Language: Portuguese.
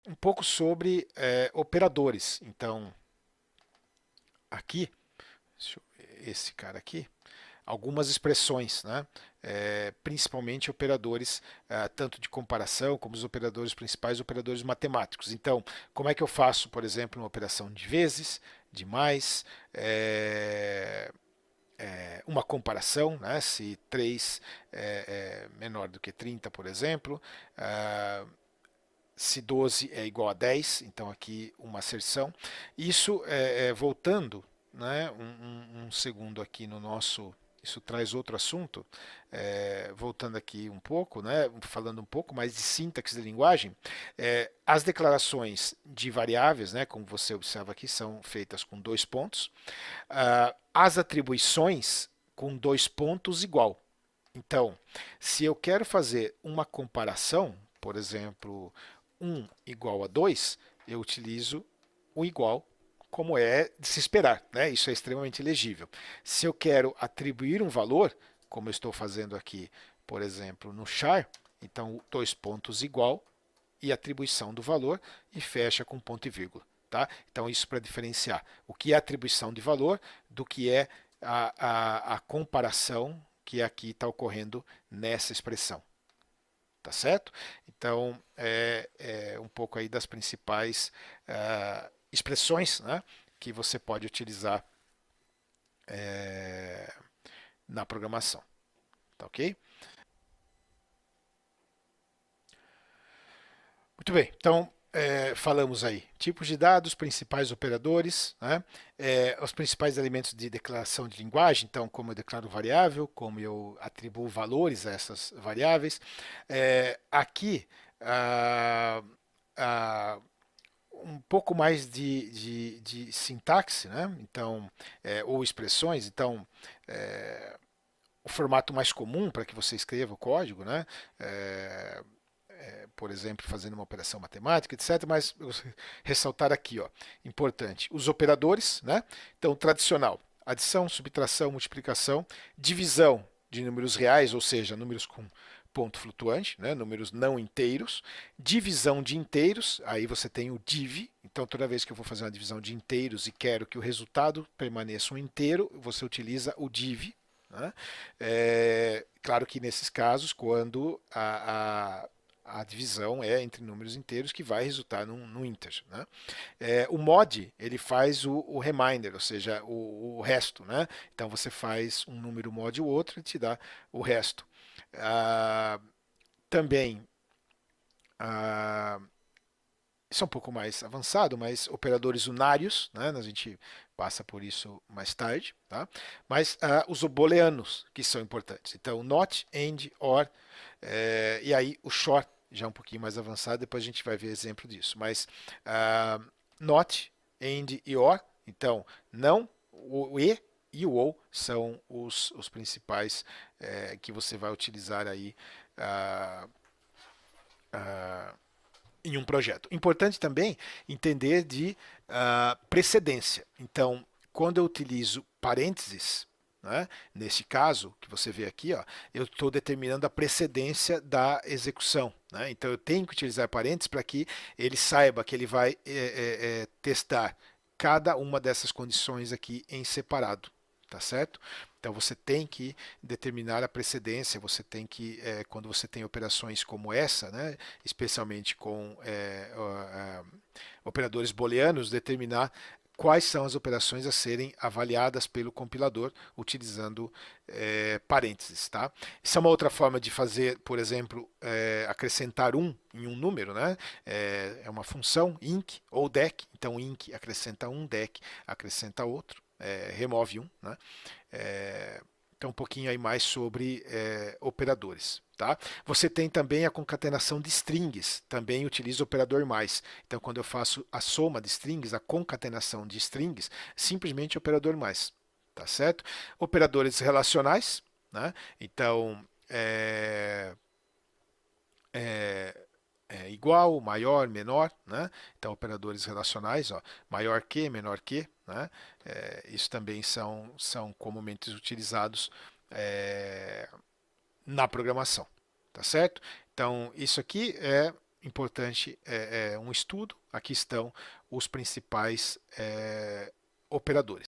um pouco sobre operadores. Então, aqui, esse cara aqui, algumas expressões, né? Principalmente operadores, tanto de comparação como os operadores principais, operadores matemáticos. Então, como é que eu faço, por exemplo, uma operação de vezes, de mais, uma comparação, né? Se 3 é menor do que 30, por exemplo, se 12 é igual a 10, então aqui uma asserção. Isso voltando, né, um segundo aqui no nosso. Isso traz outro assunto, voltando aqui um pouco, né, falando um pouco mais de sintaxe de linguagem. As declarações de variáveis, né, como você observa aqui, são feitas com dois pontos. As atribuições com dois pontos igual. Então, se eu quero fazer uma comparação, por exemplo, 1 igual a 2, eu utilizo o igual como é de se esperar, né? Isso é extremamente legível. Se eu quero atribuir um valor, como eu estou fazendo aqui, por exemplo, no char, então dois pontos igual e atribuição do valor e fecha com ponto e vírgula. Tá? Então, isso para diferenciar o que é atribuição de valor do que é a comparação que aqui está ocorrendo nessa expressão. Tá certo? Então, um pouco aí das principais expressões, né, que você pode utilizar na programação. Tá ok? Muito bem, então falamos aí tipos de dados, principais operadores, né? Os principais elementos de declaração de linguagem, então como eu declaro variável, como eu atribuo valores a essas variáveis. Aqui ah, um pouco mais de sintaxe, né? Então, ou expressões, então o formato mais comum para que você escreva o código, né? Por exemplo, fazendo uma operação matemática, etc. Mas ressaltar aqui, ó, importante, os operadores, né? Então, tradicional, adição, subtração, multiplicação, divisão de números reais, ou seja, números com ponto flutuante, né? Números não inteiros, divisão de inteiros, aí você tem o div, então toda vez que eu vou fazer uma divisão de inteiros e quero que o resultado permaneça um inteiro, você utiliza o div. Né? Claro que nesses casos, quando a divisão é entre números inteiros que vai resultar num integer. Né? O mod ele faz o reminder, ou seja, o resto. Né? Então você faz um número mod e o outro e te dá o resto. Também isso é um pouco mais avançado, mas operadores unários, né? A gente passa por isso mais tarde, tá? Mas os booleanos que são importantes. Então, not, and, or, e aí o short já é um pouquinho mais avançado, depois a gente vai ver exemplo disso. Mas not, and e or, então não, o e o ou são os principais que você vai utilizar aí uh, uh, em um projeto. Importante também entender de precedência. Então, quando eu utilizo parênteses, né, nesse caso que você vê aqui, ó, eu estou determinando a precedência da execução. Né? Então, eu tenho que utilizar parênteses para que ele saiba que ele vai testar cada uma dessas condições aqui em separado. Tá certo? Então você tem que determinar a precedência, você tem que, quando você tem operações como essa, né, especialmente com operadores booleanos, determinar quais são as operações a serem avaliadas pelo compilador utilizando parênteses. Tá? Isso é uma outra forma de fazer, por exemplo, acrescentar um em um número. Né? É uma função inc ou dec, então inc acrescenta um, dec acrescenta outro. Remove um. Né? Então, um pouquinho aí mais sobre operadores. Tá? Você tem também a concatenação de strings, também utiliza o operador mais. Então, quando eu faço a soma de strings, a concatenação de strings, simplesmente operador mais. Tá certo? Operadores relacionais, né? Então, igual, maior, menor, né? Então, operadores relacionais, ó, maior que, menor que, né? Isso também são comumente utilizados na programação, tá certo? Então, isso aqui é importante um estudo. Aqui estão os principais operadores.